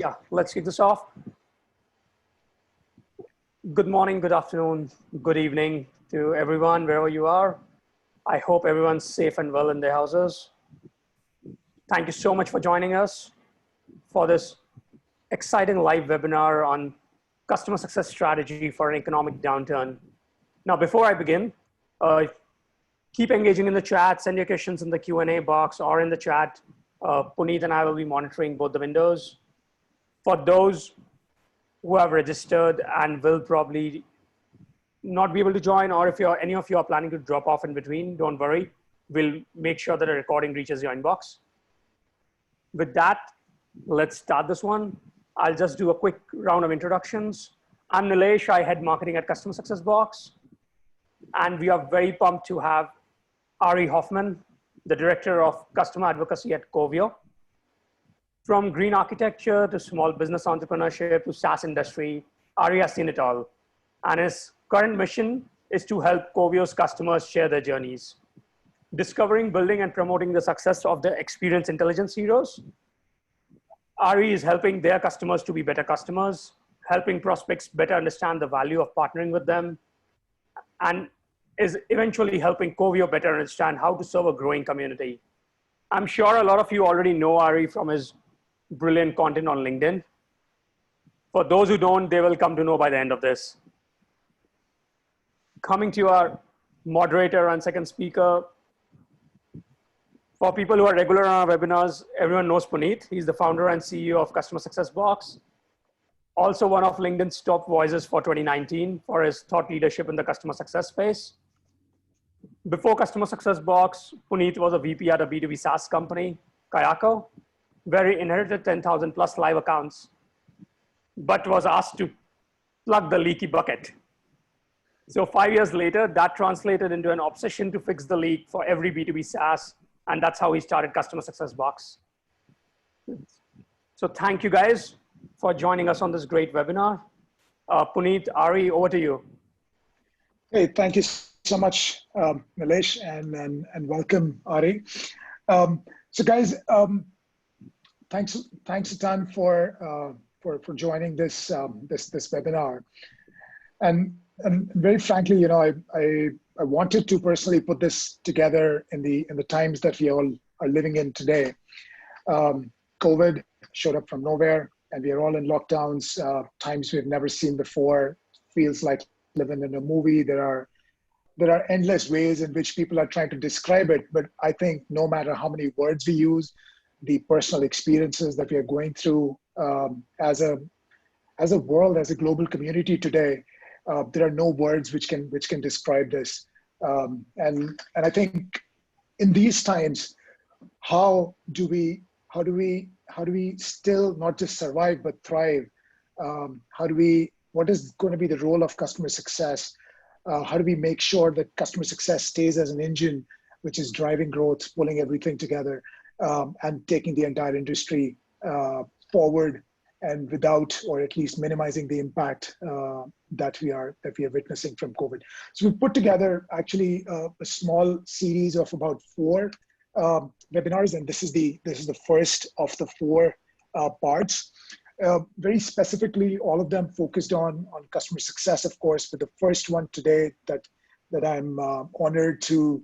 Yeah, let's kick this off. Good morning, good afternoon, good evening to everyone, wherever you are. I hope everyone's safe and well in their houses. Thank you so much for joining us for this exciting live webinar on customer success strategy for an economic downturn. Now, before I begin, keep engaging in the chat, send your questions in the Q&A box or in the chat. Puneet and I will be monitoring both the windows. For those who have registered and will probably not be able to join, or if any of you are planning to drop off in between, don't worry. We'll make sure that a recording reaches your inbox. With that, let's start this one. I'll just do a quick round of introductions. I'm Nilesh, I head marketing at CustomerSuccessBox. And we are very pumped to have Ari Hoffman, the Director of Customer Advocacy at Coveo. From green architecture to small business entrepreneurship to SaaS industry, Ari has seen it all. And his current mission is to help Coveo's customers share their journeys. Discovering, building, and promoting the success of the experience intelligence heroes. Ari is helping their customers to be better customers, helping prospects better understand the value of partnering with them, and is eventually helping Coveo better understand how to serve a growing community. I'm sure a lot of you already know Ari from his brilliant content on LinkedIn. For those who don't, they will come to know by the end of this. Coming to our moderator and second speaker. For people who are regular on our webinars, everyone knows Puneet. He's the founder and CEO of CustomerSuccessBox. Also one of LinkedIn's top voices for 2019 for his thought leadership in the customer success space. Before CustomerSuccessBox, Puneet was a VP at a B2B SaaS company, Kayako, where he inherited 10,000 plus live accounts, but was asked to plug the leaky bucket. So 5 years later, that translated into an obsession to fix the leak for every B2B SaaS, and that's how he started CustomerSuccessBox. So thank you guys for joining us on this great webinar. Puneet, Ari, over to you. Hey, thank you so much, Nilesh, and welcome, Ari. So guys, thanks a ton for joining this webinar. And very frankly, you know, I wanted to personally put this together in the times that we all are living in today. COVID showed up from nowhere, and we are all in lockdowns, times we've never seen before. Feels like living in a movie. There are endless ways in which people are trying to describe it, but I think no matter how many words we use, the personal experiences that we are going through as a world, as a global community today, there are no words which can describe this. And I think in these times, how do we still not just survive but thrive? What is going to be the role of customer success? How do we make sure that customer success stays as an engine which is driving growth, pulling everything together, and taking the entire industry forward, and without, or at least minimizing the impact that we are witnessing from COVID. So we put together actually a small series of about 4 webinars, and this is the first of the 4 parts. Very specifically, all of them focused on customer success, of course, but the first one today that I'm honored to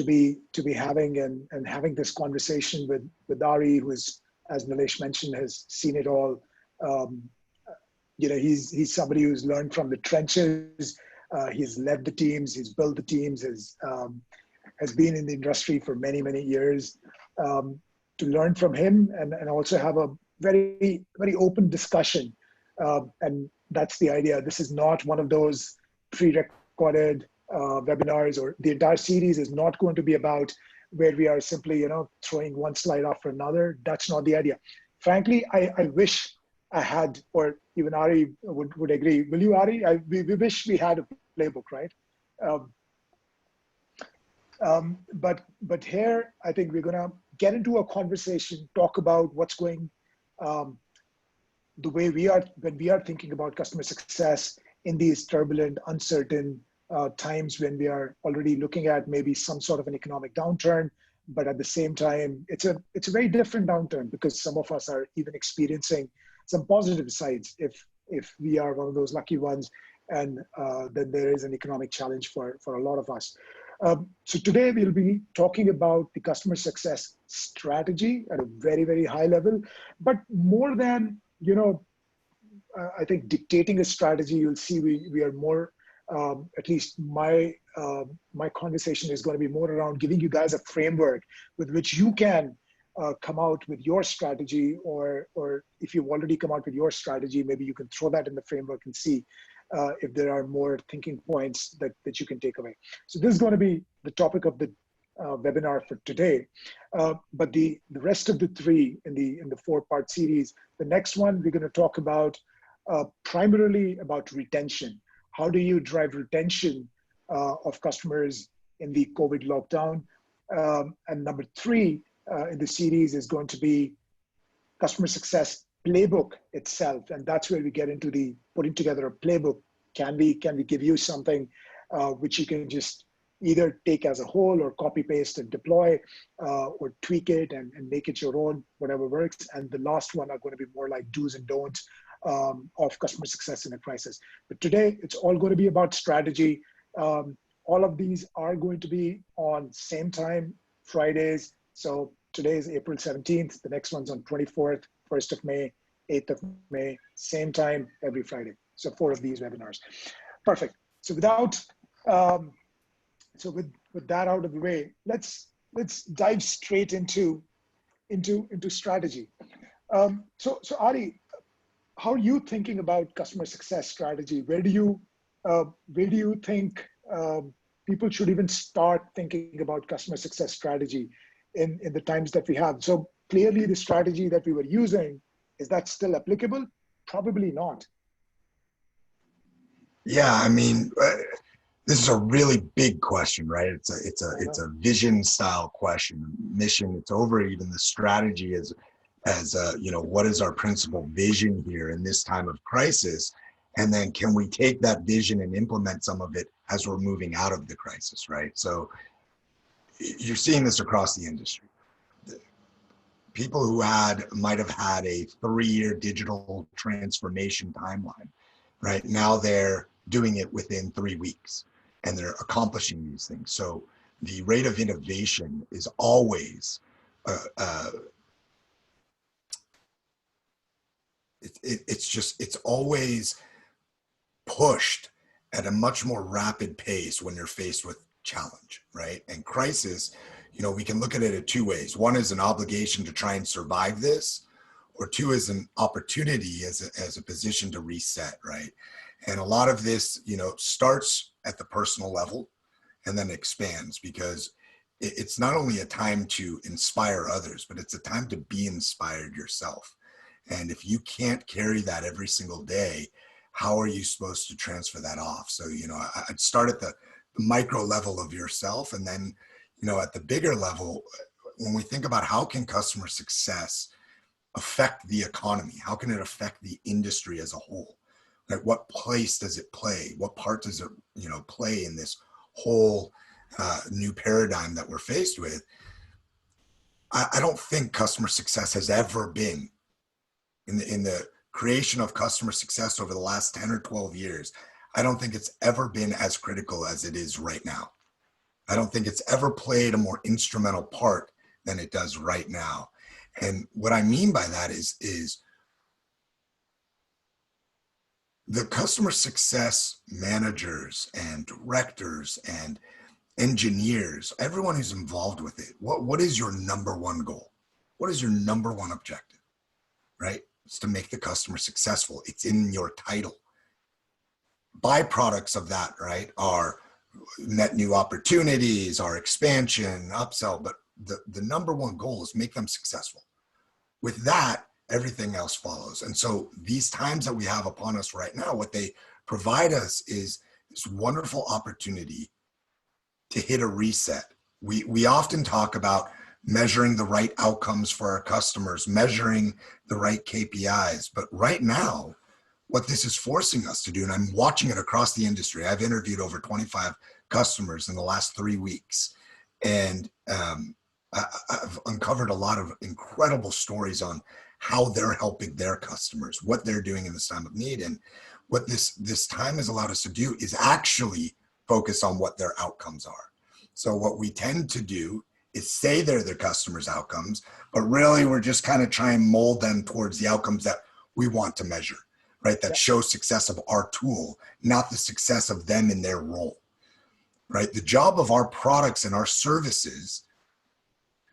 be having and having this conversation with Ari, who is, as Nilesh mentioned, has seen it all. You know, he's somebody who's learned from the trenches. He's led the teams, he's built the teams, has been in the industry for many years. To learn from him and also have a very open discussion, and that's the idea. This is not one of those pre-recorded webinars, or the entire series is not going to be about where we are simply, you know, throwing one slide after another. That's not the idea. Frankly, I wish I had, or even Ari would agree. Will you, Ari? We wish we had a playbook, right? But here, I think we're gonna get into a conversation, talk about what's going, the way when we are thinking about customer success in these turbulent, uncertain times when we are already looking at maybe some sort of an economic downturn, but at the same time, it's a very different downturn because some of us are even experiencing some positive sides if we are one of those lucky ones, and then there is an economic challenge for a lot of us. So today we'll be talking about the customer success strategy at a very, very high level, but more than, I think dictating a strategy, you'll see we are more, at least my conversation is going to be more around giving you guys a framework with which you can come out with your strategy, or if you've already come out with your strategy, maybe you can throw that in the framework and see if there are more thinking points that you can take away. So this is going to be the topic of the webinar for today. But the rest of the three in the 4-part series, the next one we're going to talk about primarily about retention. How do you drive retention of customers in the COVID lockdown? And number 3 in the series is going to be customer success playbook itself, and that's where we get into the putting together a playbook. Can we give you something which you can just either take as a whole or copy paste and deploy, or tweak it and make it your own, whatever works. And the last one are going to be more like do's and don'ts of customer success in a crisis. But today it's all going to be about strategy. All of these are going to be on same time, Fridays. So today is April 17th. The next one's on 24th, 1st of May, 8th of May, same time every Friday. So 4 of these webinars. Perfect. So with that out of the way, let's dive straight into strategy. So Ari, how are you thinking about customer success strategy? Where do you think people should even start thinking about customer success strategy in the times that we have? So clearly the strategy that we were using, is that still applicable? Probably not. Yeah, I mean, this is a really big question, right? It's a vision style question, mission. It's over even the strategy as what is our principal vision here in this time of crisis, and then can we take that vision and implement some of it as we're moving out of the crisis, right? So you're seeing this across the industry. People who might have had a 3-year digital transformation timeline, right? Now they're doing it within 3 weeks and they're accomplishing these things. So the rate of innovation is always, it's always pushed at a much more rapid pace when you're faced with challenge, right? And crisis, we can look at it in 2 ways. One is an obligation to try and survive this, or 2 is an opportunity as a position to reset, right? And a lot of this, starts at the personal level and then expands, because it's not only a time to inspire others, but it's a time to be inspired yourself. And if you can't carry that every single day, how are you supposed to transfer that off? So, I'd start at the micro level of yourself, and then, at the bigger level, when we think about how can customer success affect the economy, how can it affect the industry as a whole? Like, what place does it play? What part does it, play in this whole new paradigm that we're faced with? I don't think customer success has ever been in the creation of customer success over the last 10 or 12 years. I don't think it's ever been as critical as it is right now. I don't think it's ever played a more instrumental part than it does right now. And what I mean by that is the customer success managers and directors and engineers, everyone who's involved with it, what is your number one goal? What is your number one objective, right? It's to make the customer successful. It's in your title. Byproducts of that, right, are net new opportunities, our expansion, upsell, but the number one goal is make them successful. With that, everything else follows. And so these times that we have upon us right now, what they provide us is this wonderful opportunity to hit a reset. We often talk about measuring the right outcomes for our customers, measuring the right KPIs. But right now, what this is forcing us to do, and I'm watching it across the industry, I've interviewed over 25 customers in the last 3 weeks. And I've uncovered a lot of incredible stories on how they're helping their customers, what they're doing in this time of need. And what this time has allowed us to do is actually focus on what their outcomes are. So what we tend to do is say they're their customers' outcomes, but really we're just kind of trying to mold them towards the outcomes that we want to measure, right? That show success of our tool, not the success of them in their role, right? The job of our products and our services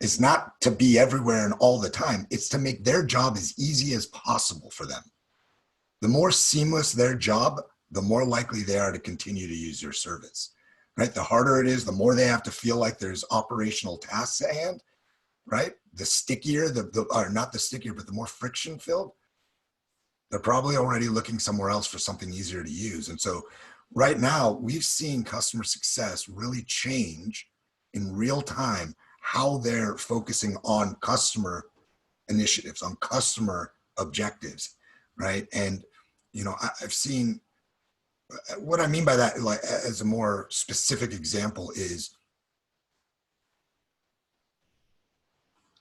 is not to be everywhere and all the time. It's to make their job as easy as possible for them. The more seamless their job, the more likely they are to continue to use your service, right? The harder it is, the more they have to feel like there's operational tasks at hand, right? The stickier, or not the stickier, but the more friction filled, they're probably already looking somewhere else for something easier to use. And so right now we've seen customer success really change in real time how they're focusing on customer initiatives, on customer objectives, right? And, you know, I've seen, what I mean by that, like as a more specific example, is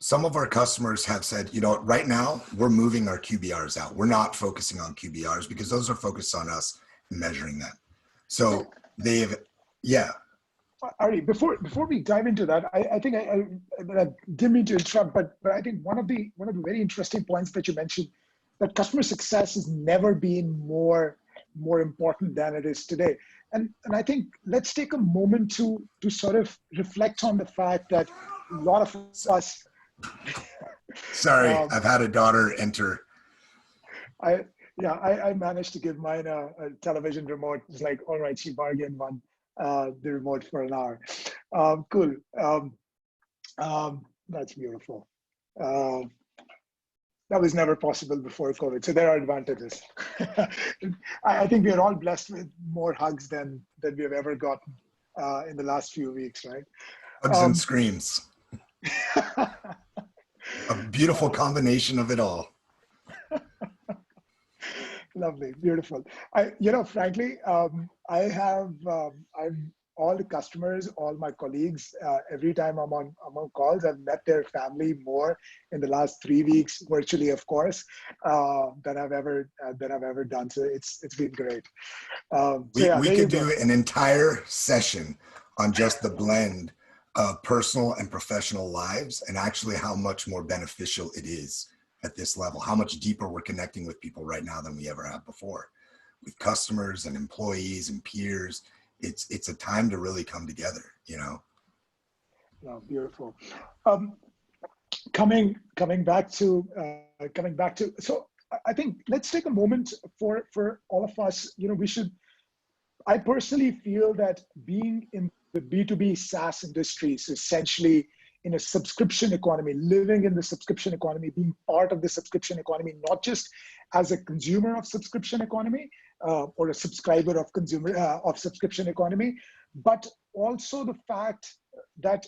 some of our customers have said, you know, right now we're moving our QBRs out. We're not focusing on QBRs because those are focused on us and measuring them. So they've, yeah. Ari, before we dive into that, I think I didn't mean to interrupt, but I think one of the very interesting points that you mentioned, that customer success has never been more important than it is today. And I think let's take a moment to sort of reflect on the fact that a lot of us. Sorry, I've had a daughter enter. I managed to give mine a television remote. It's like, all right, she bargained one. The remote for an hour. Cool. That's beautiful. That was never possible before COVID. So there are advantages. I think we are all blessed with more hugs than we have ever gotten in the last few weeks, right? Hugs and screams. A beautiful combination of it all. Lovely, beautiful. Frankly, I'm all the customers, all my colleagues. Every time I'm on calls, I've met their family more in the last 3 weeks, virtually, of course, than I've ever done. So it's been great. We could do an entire session on just the blend of personal and professional lives, and actually how much more beneficial it is at this level, how much deeper we're connecting with people right now than we ever have before, with customers and employees and peers. It's a time to really come together, you know? Oh, beautiful. Coming back to, so I think let's take a moment for all of us, you know, I personally feel that being in the B2B SaaS industry is essentially in a subscription economy, living in the subscription economy, being part of the subscription economy, not just as a consumer of subscription economy or a subscriber of subscription economy, but also the fact that,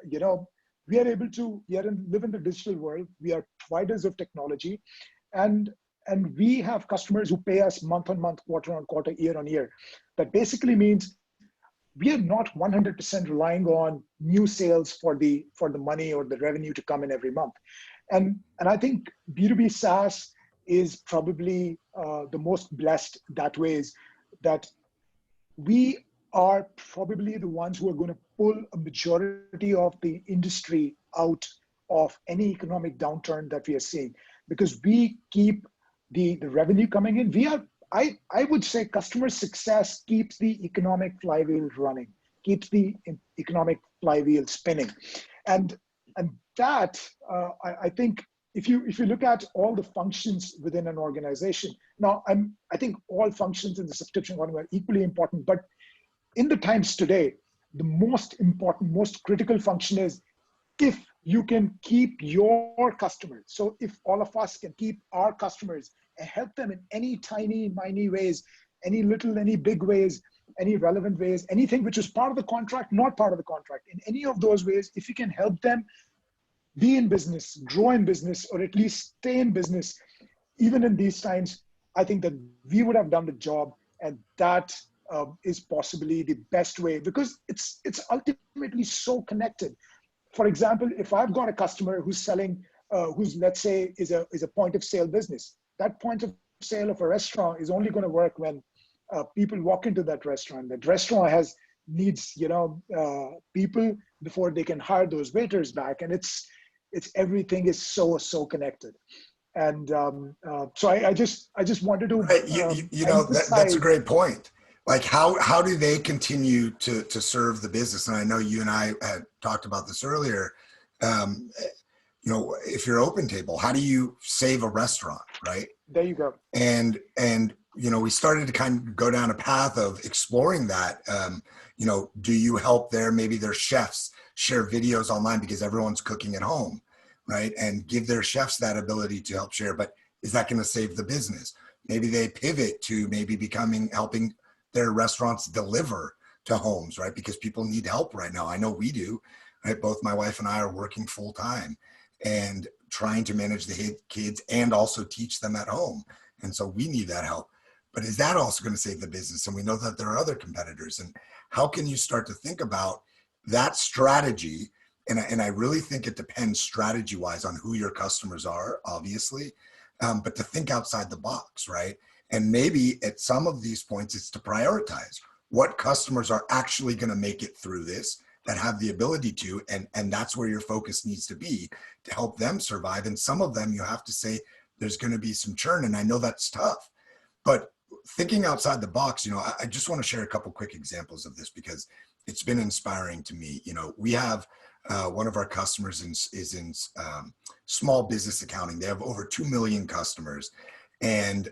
you know, we live in the digital world. We are providers of technology, and we have customers who pay us month on month, quarter on quarter, year on year. That basically means we are not 100% relying on new sales for the money or the revenue to come in every month. And I think B2B SaaS is probably the most blessed that way, is that we are probably the ones who are going to pull a majority of the industry out of any economic downturn that we are seeing, because we keep the revenue coming in. I would say customer success keeps the economic flywheel running, keeps the economic flywheel spinning. And that, I think, if you look at all the functions within an organization, now I think all functions in the subscription economy are equally important, but in the times today, the most important, most critical function is if you can keep your customers. So if all of us can keep our customers and help them in any tiny, minute ways, any little, any big ways, any relevant ways, anything which is part of the contract, not part of the contract, in any of those ways, if you can help them be in business, grow in business, or at least stay in business, even in these times, I think that we would have done the job. And that is possibly the best way, because it's ultimately so connected. For example, if I've got a customer who's selling who's, let's say, is a point of sale business. That point of sale of a restaurant is only going to work when people walk into that restaurant. That restaurant needs people before they can hire those waiters back, and it's everything is so connected. And so I just wanted to right. That's a emphasize. great point. Like how do they continue to serve the business? And I know you and I had talked about this earlier. If you're Open Table, how do you save a restaurant, right? There you go. And we started to kind of go down a path of exploring that. Do you help maybe their chefs share videos online because everyone's cooking at home, right? And give their chefs that ability to help share. But is that going to save the business? Maybe they pivot to maybe helping their restaurants deliver to homes, right? Because people need help right now. I know we do, right? Both my wife and I are working full time and trying to manage the kids and also teach them at home. And so we need that help. But is that also going to save the business? And we know that there are other competitors. And how can you start to think about that strategy? And I really think it depends strategy-wise on who your customers are, obviously, but to think outside the box, right? And maybe at some of these points, it's to prioritize what customers are actually going to make it through this, that have the ability to, and that's where your focus needs to be to help them survive. And some of them, you have to say, there's going to be some churn. And I know that's tough, but thinking outside the box, I just want to share a couple quick examples of this because it's been inspiring to me. We have one of our customers is in small business accounting. They have over 2 million customers and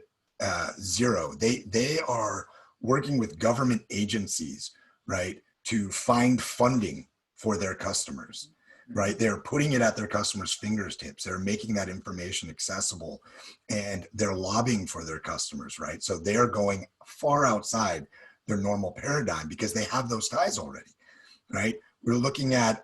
zero. They are working with government agencies, right, to find funding for their customers, right? They're putting it at their customers' fingertips. They're making that information accessible and they're lobbying for their customers, right? So they're going far outside their normal paradigm because they have those ties already, right? We're looking at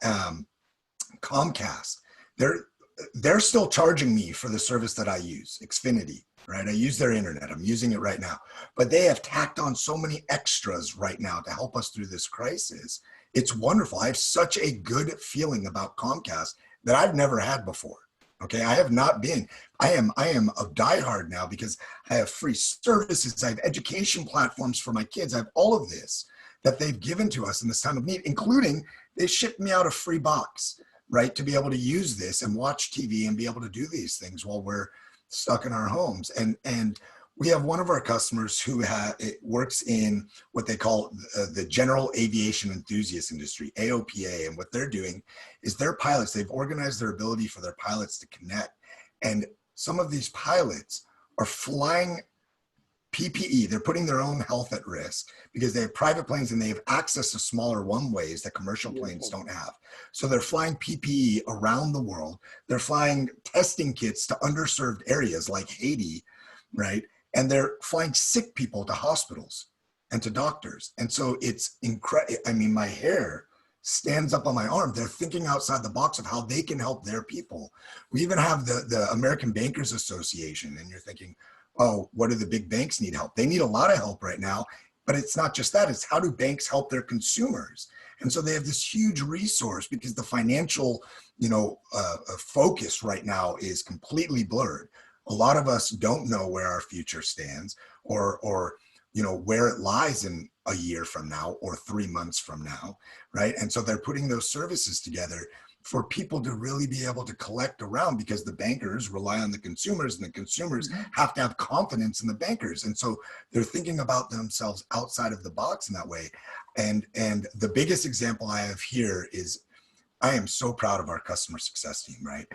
Comcast. They're still charging me for the service that I use, Xfinity, right? I use their internet. I'm using it right now. But they have tacked on so many extras right now to help us through this crisis. It's wonderful. I have such a good feeling about Comcast that I've never had before. Okay, I have not been. I am a diehard now because I have free services. I have education platforms for my kids. I have all of this that they've given to us in this time of need, including they shipped me out a free box, right, to be able to use this and watch TV and be able to do these things while we're stuck in our homes. And we have one of our customers who works in what they call the general aviation enthusiast industry, AOPA. And what they're doing is their pilots, they've organized their ability for their pilots to connect. And some of these pilots are flying PPE. They're putting their own health at risk because they have private planes and they have access to smaller one-ways that commercial planes don't have. So they're flying PPE around the world. They're flying testing kits to underserved areas like Haiti, right? And they're flying sick people to hospitals and to doctors. And so it's incredible. I mean, my hair stands up on my arm. They're thinking outside the box of how they can help their people. We even have the American Bankers Association, and you're thinking, oh, what do the big banks need help? They need a lot of help right now, but it's not just that, it's how do banks help their consumers? And so they have this huge resource because the financial, focus right now is completely blurred. A lot of us don't know where our future stands or where it lies in a year from now or 3 months from now, right? And so they're putting those services together for people to really be able to collect around because the bankers rely on the consumers and the consumers have to have confidence in the bankers. And so they're thinking about themselves outside of the box in that way. And the biggest example I have here is I am so proud of our customer success team, right?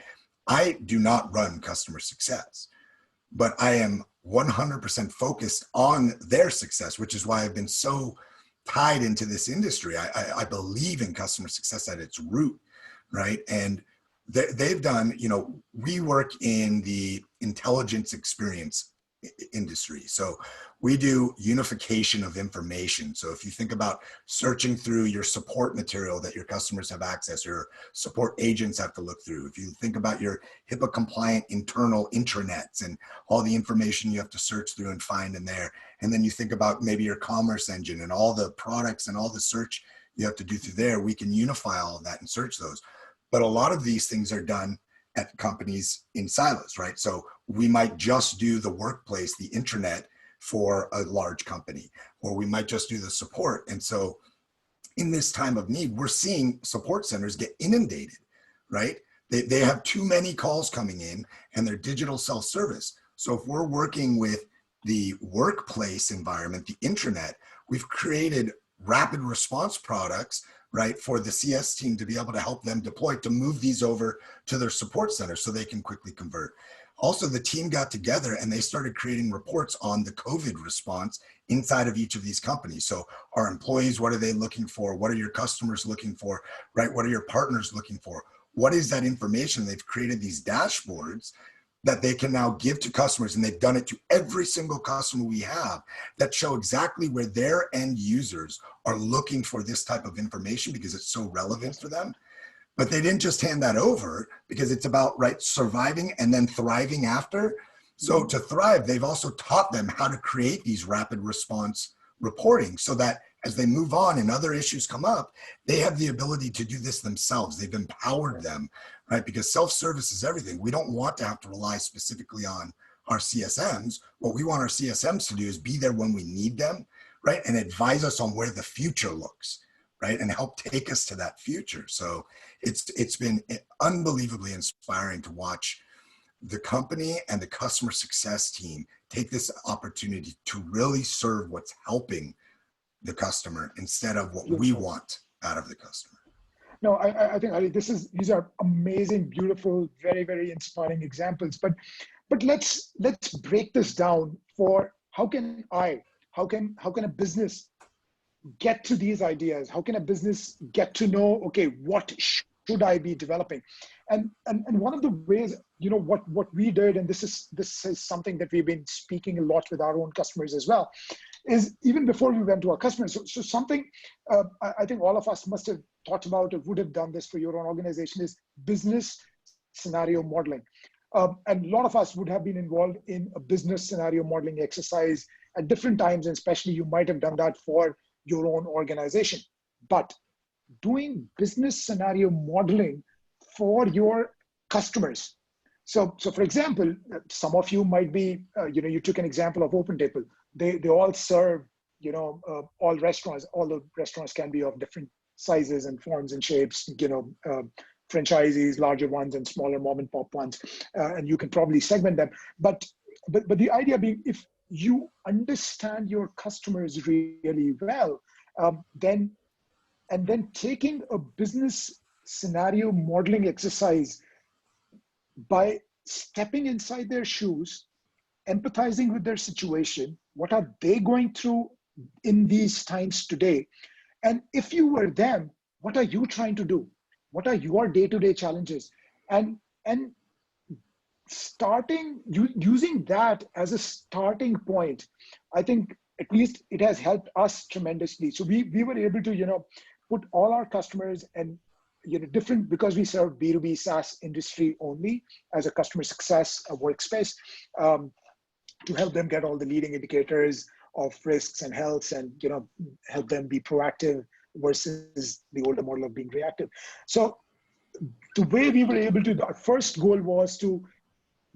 I do not run customer success, but I am 100% focused on their success, which is why I've been so tied into this industry. I believe in customer success at its root, right? And they've done, we work in the intelligence experience industry. So we do unification of information. So if you think about searching through your support material that your customers have access, your support agents have to look through. If you think about your HIPAA compliant internal intranets and all the information you have to search through and find in there. And then you think about maybe your commerce engine and all the products and all the search you have to do through there, we can unify all of that and search those. But a lot of these things are done at companies in silos, right? So we might just do the workplace, the intranet for a large company, or we might just do the support. And so in this time of need, we're seeing support centers get inundated, right? They have too many calls coming in and they're digital self-service. So if we're working with the workplace environment, the intranet, we've created rapid response products, right, for the CS team to be able to help them deploy, to move these over to their support center so they can quickly convert. Also, the team got together and they started creating reports on the COVID response inside of each of these companies. So our employees, what are they looking for? What are your customers looking for, right? What are your partners looking for? What is that information? They've created these dashboards that they can now give to customers, and they've done it to every single customer we have, that show exactly where their end users are looking for this type of information because it's so relevant for them. But they didn't just hand that over, because it's about, right, surviving and then thriving after. So to thrive, they've also taught them how to create these rapid response reporting so that as they move on and other issues come up, they have the ability to do this themselves. They've empowered them, right? Because self-service is everything. We don't want to have to rely specifically on our CSMs. What we want our CSMs to do is be there when we need them, right? And advise us on where the future looks, right? And help take us to that future. So it's been unbelievably inspiring to watch the company and the customer success team take this opportunity to really serve what's helping the customer instead of what we want out of the customer. No, I think, Ari, these are amazing, beautiful, very, very inspiring examples. But let's break this down for how can a business get to these ideas? How can a business get to know, okay, what should I be developing? And one of the ways, what we did, and this is something that we've been speaking a lot with our own customers as well, is even before we went to our customers. So something I think all of us must have thought about or would have done this for your own organization is business scenario modeling. And a lot of us would have been involved in a business scenario modeling exercise at different times, and especially you might have done that for your own organization. But doing business scenario modeling for your customers. So for example, some of you might be, you took an example of OpenTable. They all serve, all restaurants. All the restaurants can be of different sizes and forms and shapes, franchisees, larger ones and smaller mom and pop ones. And you can probably segment them. But the idea being, if you understand your customers really well, then taking a business scenario modeling exercise by stepping inside their shoes, empathizing with their situation, what are they going through in these times today? And if you were them, what are you trying to do? What are your day-to-day challenges? And using that as a starting point, I think at least it has helped us tremendously. So we were able to, put all our customers and, different, because we serve B2B SaaS industry only as a customer success workspace, to help them get all the leading indicators of risks and health and, help them be proactive versus the older model of being reactive. So the way we were able to, our first goal was to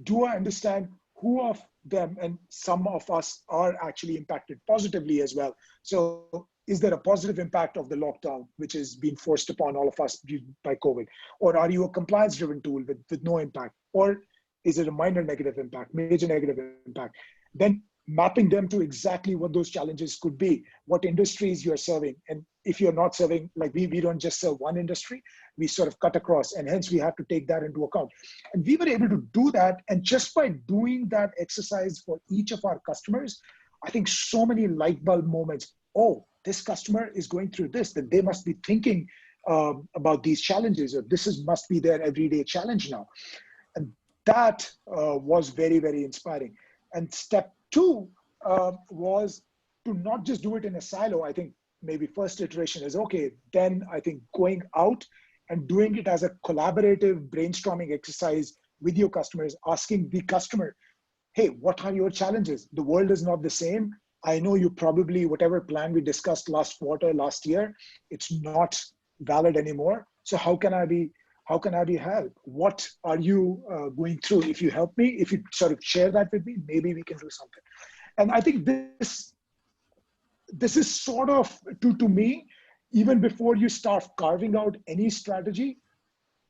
do I understand who of them, and some of us are actually impacted positively as well. So is there a positive impact of the lockdown, which is being forced upon all of us by COVID? Or are you a compliance-driven tool with no impact? Or is it a minor negative impact, major negative impact? Then mapping them to exactly what those challenges could be, what industries you're serving. And if you're not serving, like we don't just serve one industry, we sort of cut across, and hence we have to take that into account. And we were able to do that. And just by doing that exercise for each of our customers, I think so many light bulb moments. Oh, this customer is going through this, that they must be thinking about these challenges, or must be their everyday challenge now. And that was very, very inspiring. And step two was to not just do it in a silo. I think maybe first iteration is okay. Then I think going out and doing it as a collaborative brainstorming exercise with your customers, asking the customer, hey, what are your challenges? The world is not the same. I know you probably, whatever plan we discussed last quarter, last year, it's not valid anymore. So how can How can I be help? What are you going through? If you help me, if you sort of share that with me, maybe we can do something. And I think this is sort of, to me, even before you start carving out any strategy,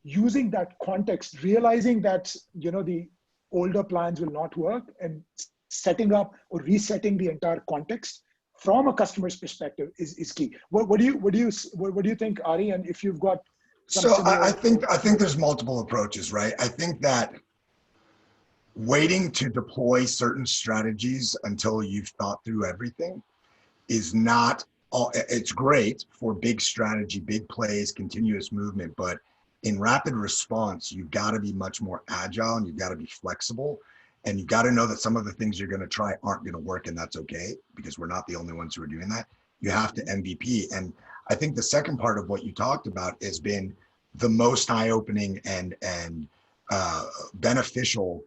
using that context, realizing that, the older plans will not work, and setting up or resetting the entire context from a customer's perspective is key. What do you think, Ari? And if you've got some So similar, I think there's multiple approaches, right? I think that waiting to deploy certain strategies until you've thought through everything is not all. It's great for big strategy, big plays, continuous movement, but in rapid response, you've got to be much more agile, and you've got to be flexible, and you've got to know that some of the things you're going to try aren't going to work, and that's okay, because we're not the only ones who are doing that. You have to MVP. And I think the second part of what you talked about has been the most eye-opening and beneficial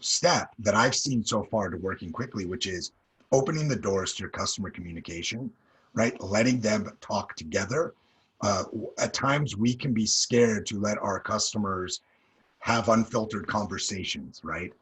step that I've seen so far to working quickly, which is opening the doors to your customer communication, right? Letting them talk together. At times we can be scared to let our customers have unfiltered conversations, right?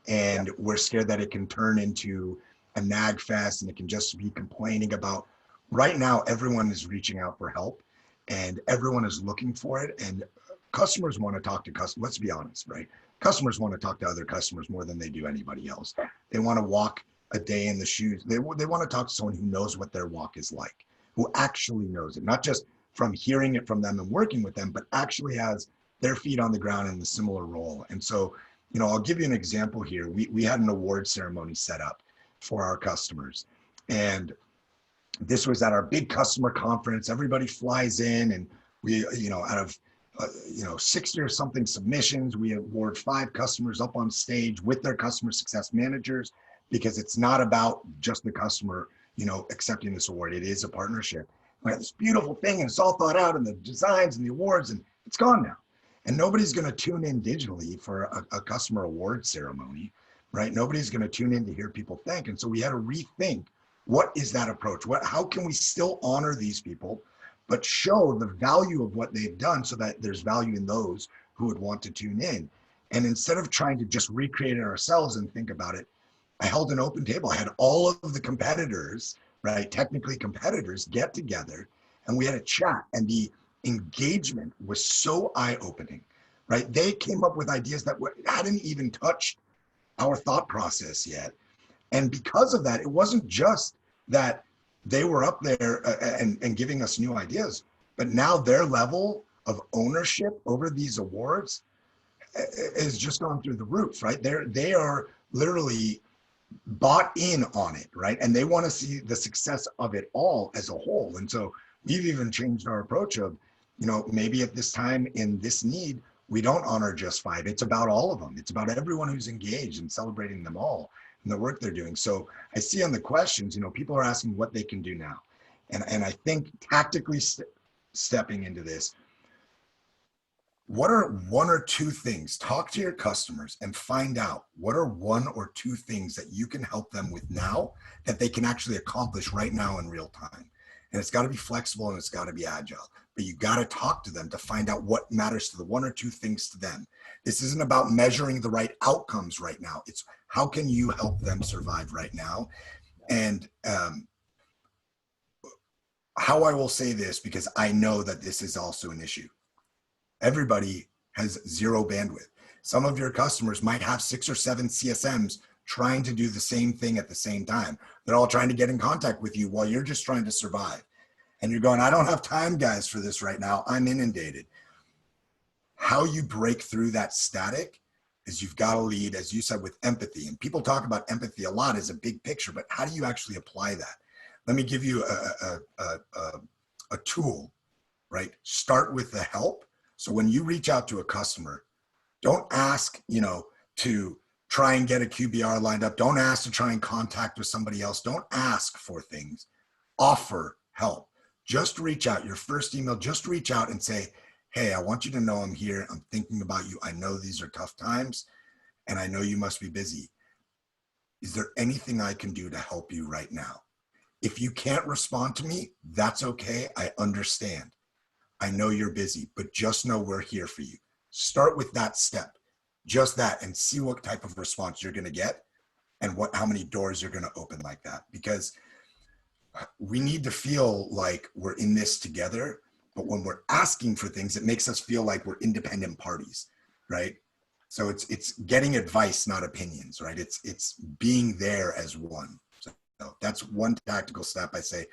And we're scared that it can turn into a nag fest, and it can just be complaining about. Right now, everyone is reaching out for help, and everyone is looking for it. And customers want to talk to customers. Let's be honest, right? Customers want to talk to other customers more than they do anybody else. They want to walk a day in the shoes. They want to talk to someone who knows what their walk is like, who actually knows it, not just from hearing it from them and working with them, but actually has their feet on the ground in the similar role. And so, I'll give you an example here. We had an award ceremony set up for our customers, and this was at our big customer conference. Everybody flies in, and we, out of 60 or something submissions, we award 5 customers up on stage with their customer success managers, because it's not about just the customer, accepting this award. It is a partnership. We have this beautiful thing, and it's all thought out, and the designs and the awards, and it's gone now. And nobody's going to tune in digitally for a customer award ceremony, right? Nobody's going to tune in to hear people thank. And so we had to rethink, what is that approach? How can we still honor these people, but show the value of what they've done, so that there's value in those who would want to tune in? And instead of trying to just recreate it ourselves and think about it, I held an open table. I had all of the competitors, right, technically competitors, get together, and we had a chat, and the engagement was so eye-opening, right? They came up with ideas that hadn't even touched our thought process yet. And because of that, it wasn't just that they were up there and giving us new ideas, but now their level of ownership over these awards is just gone through the roof, right? They are literally bought in on it, right? And they want to see the success of it all as a whole. And so we've even changed our approach of, maybe at this time in this need, we don't honor just 5. It's about all of them. It's about everyone who's engaged and celebrating them all and the work they're doing. So I see on the questions, people are asking what they can do now. And I think tactically stepping into this, what are 1 or 2 things? Talk to your customers and find out what are 1 or 2 things that you can help them with now that they can actually accomplish right now in real time. And it's got to be flexible, and it's got to be agile, but you got to talk to them to find out what matters to the 1 or 2 things to them. This isn't about measuring the right outcomes right now. It's how can you help them survive right now? And how I will say this, because I know that this is also an issue. Everybody has 0 bandwidth. Some of your customers might have 6 or 7 CSMs trying to do the same thing at the same time. They're all trying to get in contact with you while you're just trying to survive. And you're going, I don't have time, guys, for this right now. I'm inundated. How you break through that static is you've got to lead, as you said, with empathy. And people talk about empathy a lot as a big picture, but how do you actually apply that? Let me give you a tool, right? Start with the help. So when you reach out to a customer, don't ask, to try and get a QBR lined up. Don't ask to try and contact with somebody else. Don't ask for things. Offer help. Just reach out. Your first email, just reach out and say, hey, I want you to know I'm here. I'm thinking about you. I know these are tough times, and I know you must be busy. Is there anything I can do to help you right now? If you can't respond to me, that's okay. I understand. I know you're busy, but just know we're here for you. Start with that step, just that, and see what type of response you're going to get and how many doors you're going to open like that. Because we need to feel like we're in this together, but when we're asking for things, it makes us feel like we're independent parties, right? So it's getting advice, not opinions, right? It's being there as one. So that's one tactical step I say,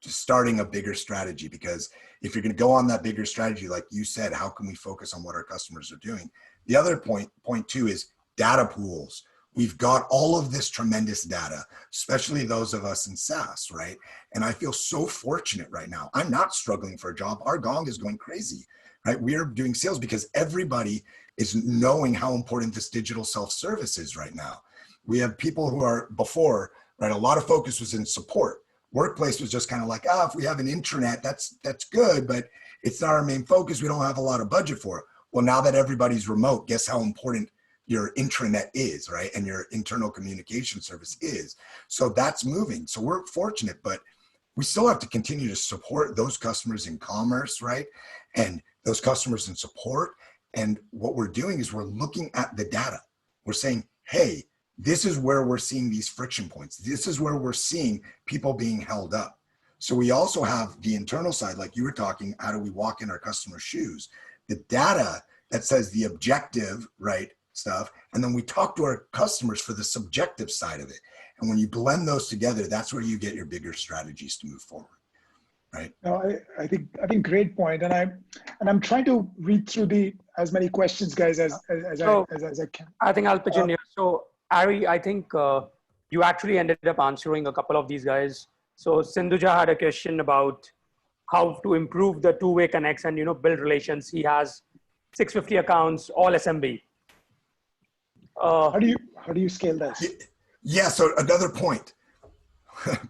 to starting a bigger strategy. Because if you're going to go on that bigger strategy, like you said, how can we focus on what our customers are doing? The other point two is data pools. We've got all of this tremendous data, especially those of us in SaaS, right? And I feel so fortunate right now. I'm not struggling for a job. Our gong is going crazy, right? We're doing sales because everybody is knowing how important this digital self-service is right now. We have people who are before, right? A lot of focus was in support. Workplace was just kind of like, if we have an intranet, that's good, but it's not our main focus. We don't have a lot of budget for it. Well, now that everybody's remote, guess how important your intranet is, right? And your internal communication service is. So that's moving. So we're fortunate, but we still have to continue to support those customers in commerce, right? And those customers in support. And what we're doing is we're looking at the data. We're saying, hey, this is where we're seeing these friction points. This is where we're seeing people being held up. So we also have the internal side, like you were talking, how do we walk in our customers' shoes? The data that says the objective, right, stuff, and then we talk to our customers for the subjective side of it. And when you blend those together, that's where you get your bigger strategies to move forward, right? No, I think great point. And I'm trying to read through as many questions, guys, as I can. I think I'll pitch in here. So Ari, I think you actually ended up answering a couple of these guys. So Sindhuja had a question about how to improve the two-way connects and build relations. He has 650 accounts, all SMB. How do you scale this? Yeah. So another point,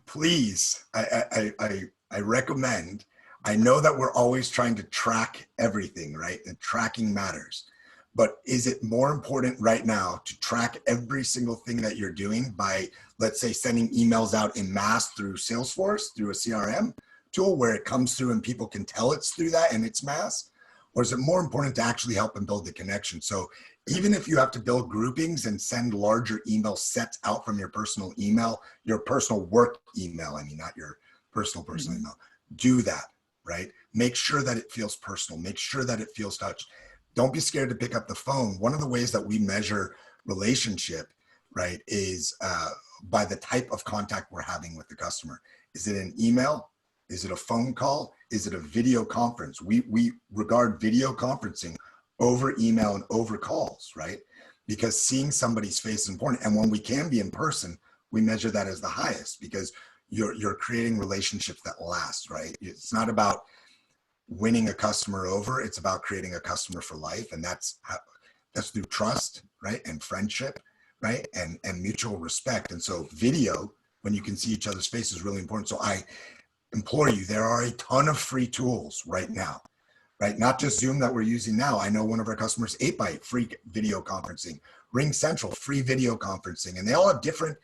please, I recommend, I know that we're always trying to track everything, right? And tracking matters, but is it more important right now to track every single thing that you're doing by, let's say, sending emails out in mass through Salesforce, through a CRM tool where it comes through and people can tell it's through that and it's mass? Or is it more important to actually help and build the connection? So even if you have to build groupings and send larger email sets out from your personal email, your personal work email, I mean, not your personal email, do that, right? Make sure that it feels personal. Make sure that it feels touched. Don't be scared to pick up the phone. One of the ways that we measure relationship, right, is by the type of contact we're having with the customer. Is it an email? Is it a phone call? Is it a video conference? We regard video conferencing over email and over calls, right? Because seeing somebody's face is important. And when we can be in person, we measure that as the highest because you're creating relationships that last, right? It's not about winning a customer over. It's about creating a customer for life. And that's through trust, right? And friendship, right? And mutual respect. And so video, when you can see each other's face, is really important. So I implore you, there are a ton of free tools right now, right? Not just Zoom that we're using now. I know one of our customers, 8x8, free video conferencing, Ring Central, free video conferencing, and they all have different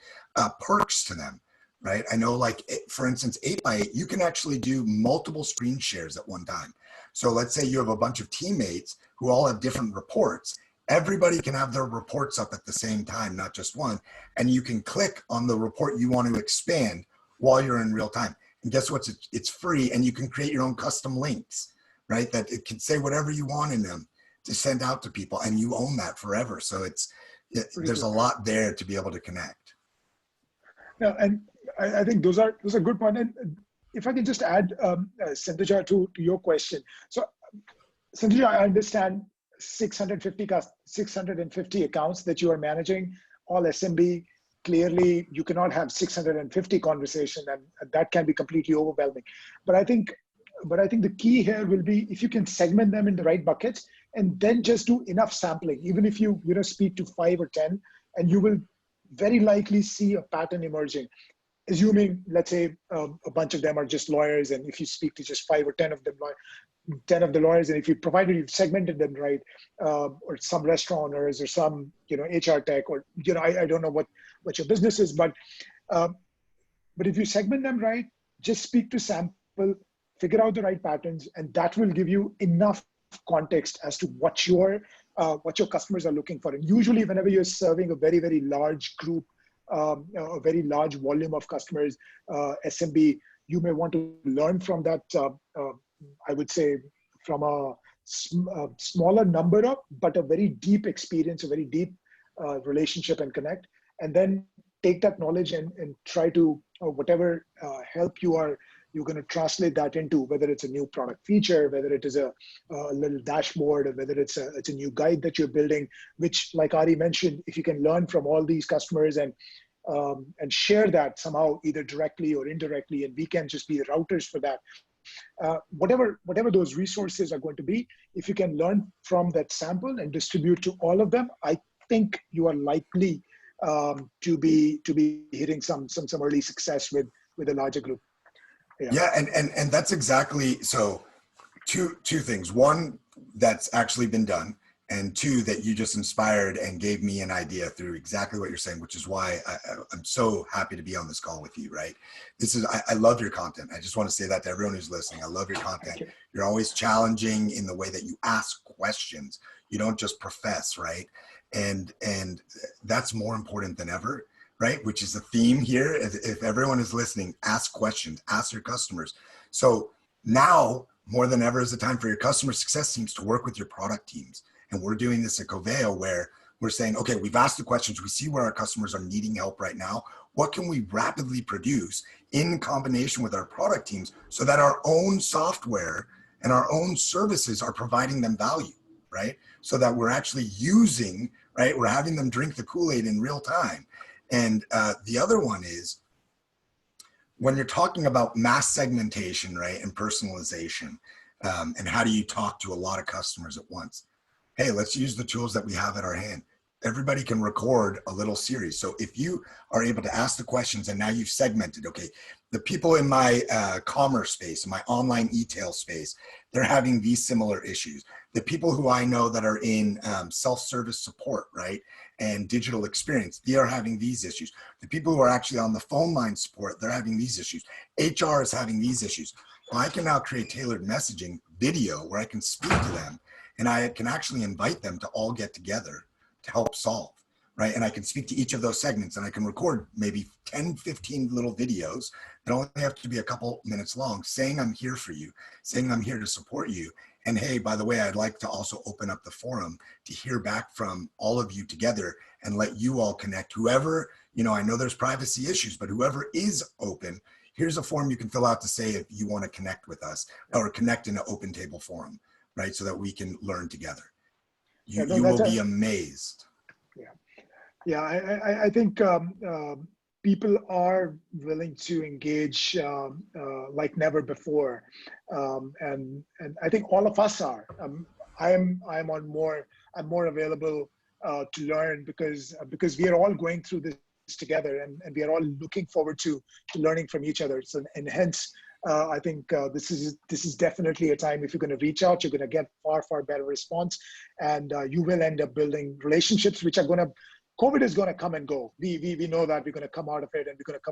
perks to them, right? I know, like, for instance, 8x8, you can actually do multiple screen shares at one time. So let's say you have a bunch of teammates who all have different reports. Everybody can have their reports up at the same time, not just one. And you can click on the report you want to expand while you're in real time. And guess what? It's free, and you can create your own custom links, right? That it can say whatever you want in them to send out to people, and you own that forever. So there's a lot there to be able to connect. Yeah, and I think those are good points. And if I can just add, Sindhuja, to your question. So, Sindhuja, I understand 650 accounts that you are managing, all SMB. Clearly, you cannot have 650 conversations, and that can be completely overwhelming. But I think the key here will be if you can segment them in the right buckets, and then just do enough sampling. Even if you speak to 5 or 10, and you will very likely see a pattern emerging. Assuming, let's say, a bunch of them are just lawyers, and if you speak to just 5 or 10 of them, 10 of the lawyers, and if you've segmented them right, or some restaurant owners or some HR tech, or I don't know what your business is, but if you segment them right, just speak to sample figure out the right patterns, and that will give you enough context as to what your customers are looking for. And usually whenever you're serving a very, very large group, a very large volume of customers, SMB, you may want to learn from that, I would say, from a smaller number of, but a very deep experience, a very deep relationship and connect, and then take that knowledge and try to, whatever help you're going to translate that into, whether it's a new product feature, whether it is a little dashboard, or whether it's a new guide that you're building, which, like Ari mentioned, if you can learn from all these customers and share that somehow, either directly or indirectly, and we can just be the routers for that. Whatever those resources are going to be, if you can learn from that sample and distribute to all of them, I think you are likely to be hitting some early success with a larger group. Yeah, and that's exactly, so two things. One, that's actually been done, and two, that you just inspired and gave me an idea through exactly what you're saying, which is why I'm so happy to be on this call with you, right? I love your content. I just want to say that to everyone who's listening. I love your content. You're always challenging in the way that you ask questions. You don't just profess, right? And that's more important than ever, right? Which is the theme here. If everyone is listening, ask questions, ask your customers. So now more than ever is the time for your customer success teams to work with your product teams. And we're doing this at Coveo, where we're saying, okay, we've asked the questions. We see where our customers are needing help right now. What can we rapidly produce in combination with our product teams so that our own software and our own services are providing them value, right? So that we're actually using, right? We're having them drink the Kool-Aid in real time. And the other one is, when you're talking about mass segmentation, right, and personalization, and how do you talk to a lot of customers at once? Hey, let's use the tools that we have at our hand. Everybody can record a little series. So if you are able to ask the questions and now you've segmented, okay, the people in my commerce space, in my online e-tail space, they're having these similar issues. The people who I know that are in self-service support, right, and digital experience, they are having these issues. The people who are actually on the phone line support, they're having these issues. HR is having these issues. Well, I can now create tailored messaging video where I can speak to them, and I can actually invite them to all get together to help solve, right? And I can speak to each of those segments, and I can record maybe 10, 15 little videos that only have to be a couple minutes long, saying I'm here for you, saying I'm here to support you. And hey, by the way, I'd like to also open up the forum to hear back from all of you together and let you all connect. Whoever, I know there's privacy issues, but whoever is open, here's a form you can fill out to say if you want to connect with us or connect in an open table forum, right? So that we can learn together. You will be amazed. Yeah, I think people are willing to engage like never before, and I think all of us are. I'm more available to learn because we are all going through this together, and we are all looking forward to learning from each other. So, and hence, I think this is definitely a time, if you're going to reach out, you're going to get far better response, and you will end up building relationships which are going to. COVID is going to come and go. We know that we're going to come out of it, and we're going to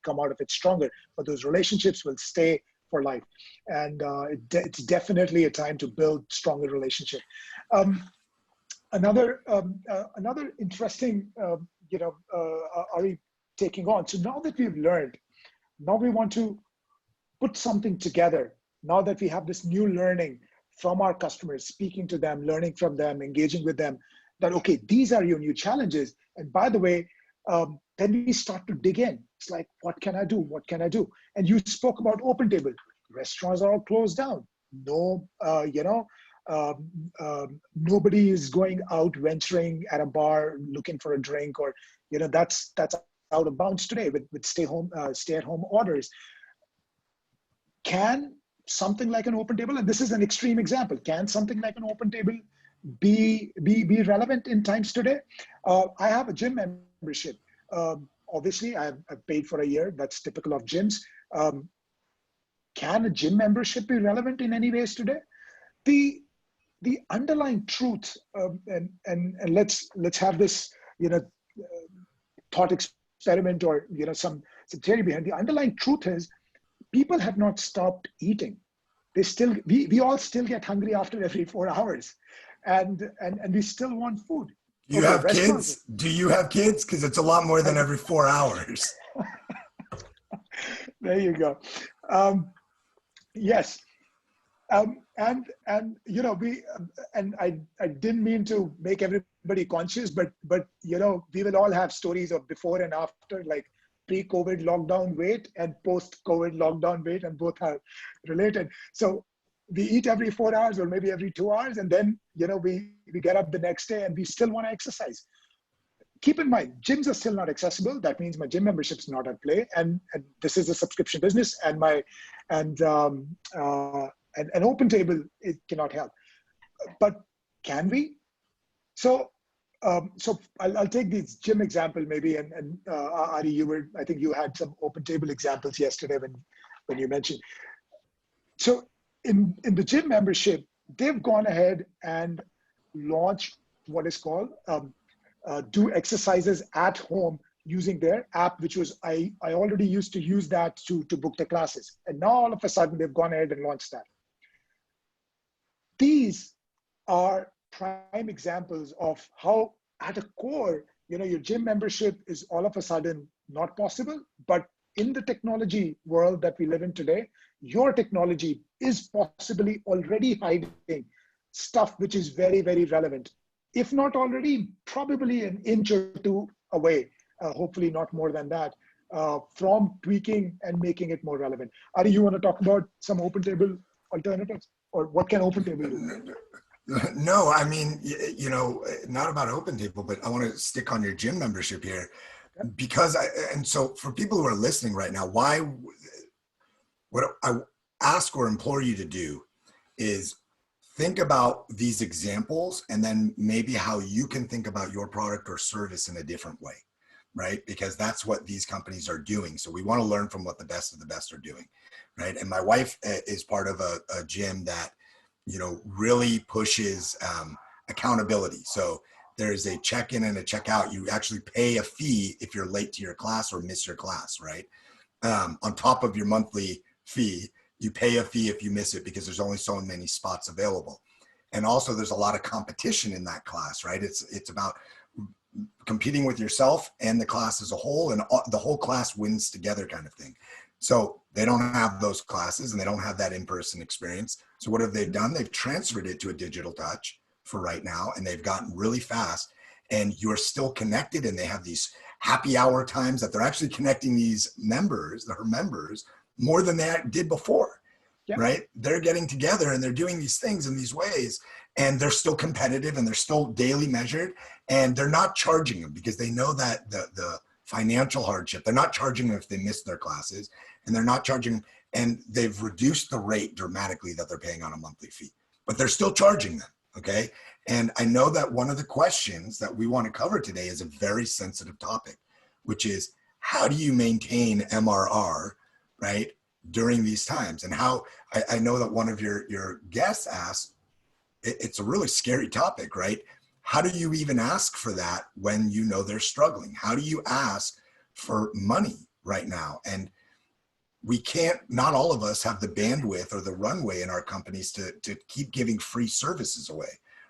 come out of it stronger. But those relationships will stay for life, and it's definitely a time to build stronger relationship. Another interesting, Ari, taking on. So now that we've learned, now we want to put something together. Now that we have this new learning from our customers, speaking to them, learning from them, engaging with them, that, okay, these are your new challenges. And by the way, then we start to dig in. It's like, what can I do? What can I do? And you spoke about open table. Restaurants are all closed down. No, nobody is going out venturing at a bar looking for a drink, or, that's out of bounds today with stay at home orders. Can something like an open table, and this is an extreme example, can something like an open table be relevant in times today? I have a gym membership. Obviously, I've paid for a year. That's typical of gyms. Can a gym membership be relevant in any ways today? The underlying truth, and let's have this thought experiment, or some theory behind. The underlying truth is, people have not stopped eating. we all still get hungry after every 4 hours, and we still want food. Do you have kids? Do you have kids? Because it's a lot more than every 4 hours. There you go. Yes. And you know, I didn't mean to make everybody conscious, but you know, we will all have stories of before and after, like pre-COVID lockdown weight and post-COVID lockdown weight, and both are related. So we eat every 4 hours or maybe every 2 hours, and then you know we get up the next day and we still want to exercise. Keep in mind, gyms are still not accessible. That means my gym membership is not at play, and this is a subscription business, and an open table, it cannot help. But can we? So I'll take this gym example maybe, and Ari, I think you had some open table examples yesterday when you mentioned. So in the gym membership, they've gone ahead and launched what is called do exercises at home using their app, which was I already used to use that to book the classes, and now all of a sudden they've gone ahead and launched that. These are prime examples of how at a core, you know, your gym membership is all of a sudden not possible, but in the technology world that we live in today, your technology is possibly already hiding stuff which is very, very relevant. If not already, probably an inch or two away, hopefully not more than that, from tweaking and making it more relevant. Ari, you want to talk about some open table alternatives? Or what can open table do? No, I mean, you know, not about open table, but I want to stick on your gym membership here, because and so for people who are listening right now, what I ask or implore you to do is think about these examples, and then maybe how you can think about your product or service in a different way, right? Because that's what these companies are doing. So we want to learn from what the best of the best are doing, right? And my wife is part of a gym that, you know, really pushes accountability. So there's a check-in and a check-out. You actually pay a fee if you're late to your class or miss your class, right? On top of your monthly fee, you pay a fee if you miss it, because there's only so many spots available. And also there's a lot of competition in that class, right? It's about competing with yourself and the class as a whole, and the whole class wins together kind of thing. So they don't have those classes and they don't have that in-person experience. So what have they done? They've transferred it to a digital touch for right now, and they've gotten really fast, and you're still connected, and they have these happy hour times that they're actually connecting these members, her members, more than they did before, right? They're getting together and they're doing these things in these ways, and they're still competitive and they're still daily measured, and they're not charging them because they know that the financial hardship, they're not charging them if they miss their classes, and they're not charging, and they've reduced the rate dramatically that they're paying on a monthly fee, but they're still charging them. Okay. And I know that one of the questions that we want to cover today is a very sensitive topic, which is how do you maintain MRR, right, during these times? And how, I know that one of your guests asked, it's a really scary topic, right? How do you even ask for that when you know they're struggling? How do you ask for money right now? And we can't, not all of us have the bandwidth or the runway in our companies to keep giving free services away,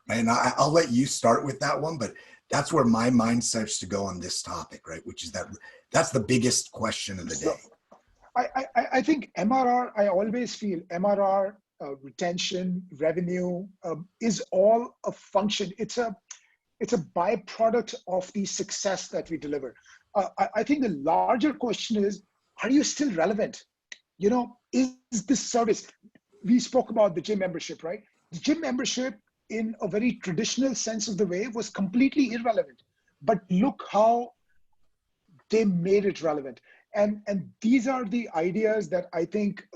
right? And I'll let you start with that one, but that's where my mind starts to go on this topic, right? Which is that's the biggest question of the day. I think MRR, I always feel MRR, retention, revenue is all a function. It's a byproduct of the success that we deliver. I think the larger question is, are you still relevant? You know, is this service? We spoke about the gym membership, right? The gym membership, in a very traditional sense of the way, was completely irrelevant. But look how they made it relevant. And these are the ideas that I think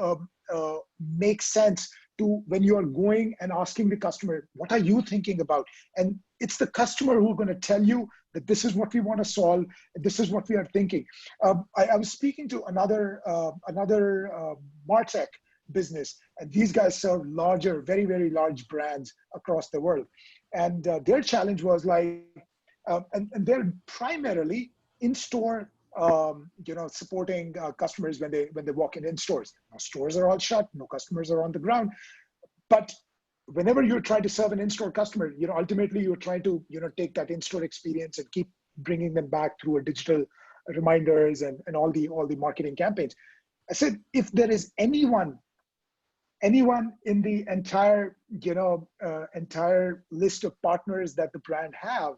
make sense to when you are going and asking the customer, what are you thinking about? And it's the customer who's going to tell you that this is what we want to solve, and this is what we are thinking. I was speaking to another MarTech business, and these guys serve larger, very, very large brands across the world. And their challenge was like, and they're primarily in-store supporting customers when they walk in stores. Now, stores are all shut, no customers are on the ground. But whenever you're trying to serve an in-store customer, ultimately you're trying to, take that in-store experience and keep bringing them back through a digital reminders and all the marketing campaigns. I said, if there is anyone in the entire list of partners that the brand have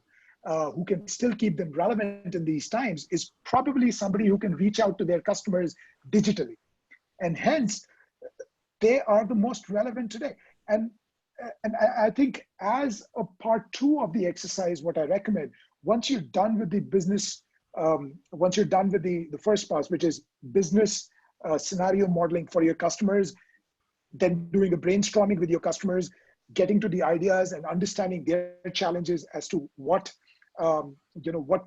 who can still keep them relevant in these times, is probably somebody who can reach out to their customers digitally. And hence, they are the most relevant today. And I think as a part 2 of the exercise, what I recommend, once you're done with the business, once you're done with the first part, which is business scenario modeling for your customers, then doing the brainstorming with your customers, getting to the ideas and understanding their challenges as to what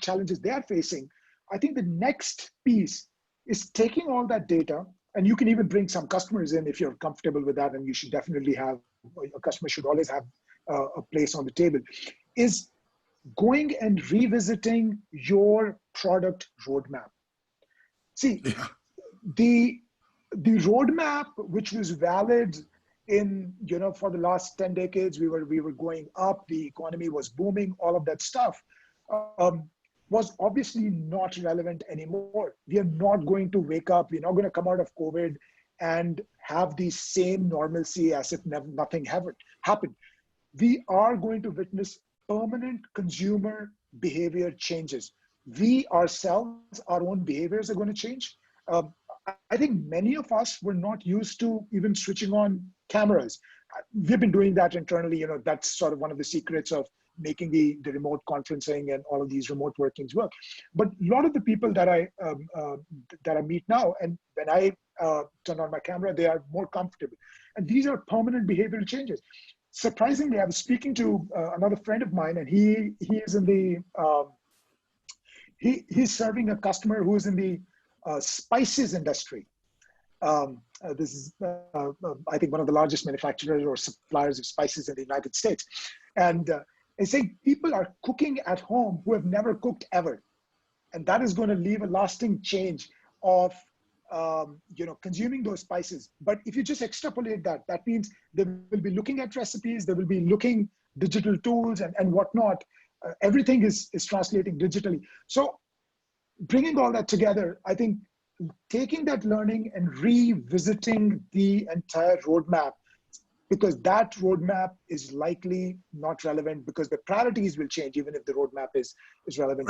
challenges they are facing. I think the next piece is taking all that data, and you can even bring some customers in if you're comfortable with that, and you should definitely have, a customer should always have a place on the table, is going and revisiting your product roadmap. See, the roadmap, which was valid in, for the last 10 decades, we were going up, the economy was booming, all of that stuff, was obviously not relevant anymore. We are not going to wake up, we're not going to come out of COVID and have the same normalcy as if nothing happened. We are going to witness permanent consumer behavior changes. We ourselves, our own behaviors are going to change. I think many of us were not used to even switching on cameras. We've been doing that internally. That's sort of one of the secrets of making the remote conferencing and all of these remote workings work. But a lot of the people that I meet now, and when I turn on my camera, they are more comfortable. And these are permanent behavioral changes. Surprisingly, I was speaking to another friend of mine, and he is in the he's serving a customer who is in the spices industry. This is, I think, one of the largest manufacturers or suppliers of spices in the United States. And they say people are cooking at home who have never cooked ever. And that is going to leave a lasting change of, consuming those spices. But if you just extrapolate that, that means they will be looking at recipes, they will be looking digital tools and whatnot. Everything is translating digitally. So bringing all that together, I think taking that learning and revisiting the entire roadmap, because that roadmap is likely not relevant because the priorities will change even if the roadmap is relevant.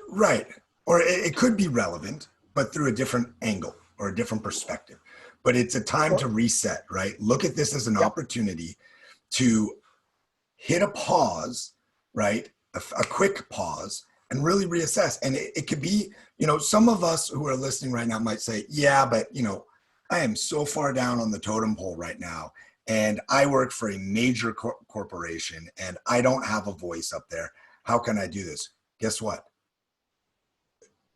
Right. Or it could be relevant, but through a different angle or a different perspective. But it's a time to reset, right? Look at this as an opportunity to hit a pause, right? A quick pause, and really reassess. And it could be, some of us who are listening right now might say, yeah, but I am so far down on the totem pole right now. And I work for a major corporation and I don't have a voice up there. How can I do this? Guess what?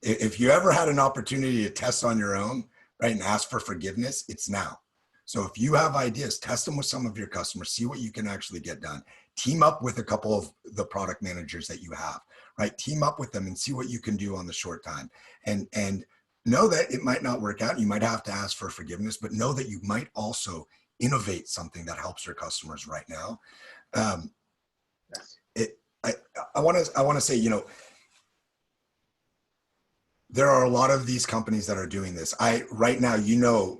If you ever had an opportunity to test on your own, right, and ask for forgiveness, it's now. So if you have ideas, test them with some of your customers, see what you can actually get done. Team up with a couple of the product managers that you have, right? Team up with them and see what you can do on the short time. And know that it might not work out. You might have to ask for forgiveness, but know that you might also innovate something that helps your customers right now. I want to say, there are a lot of these companies that are doing this. Right now,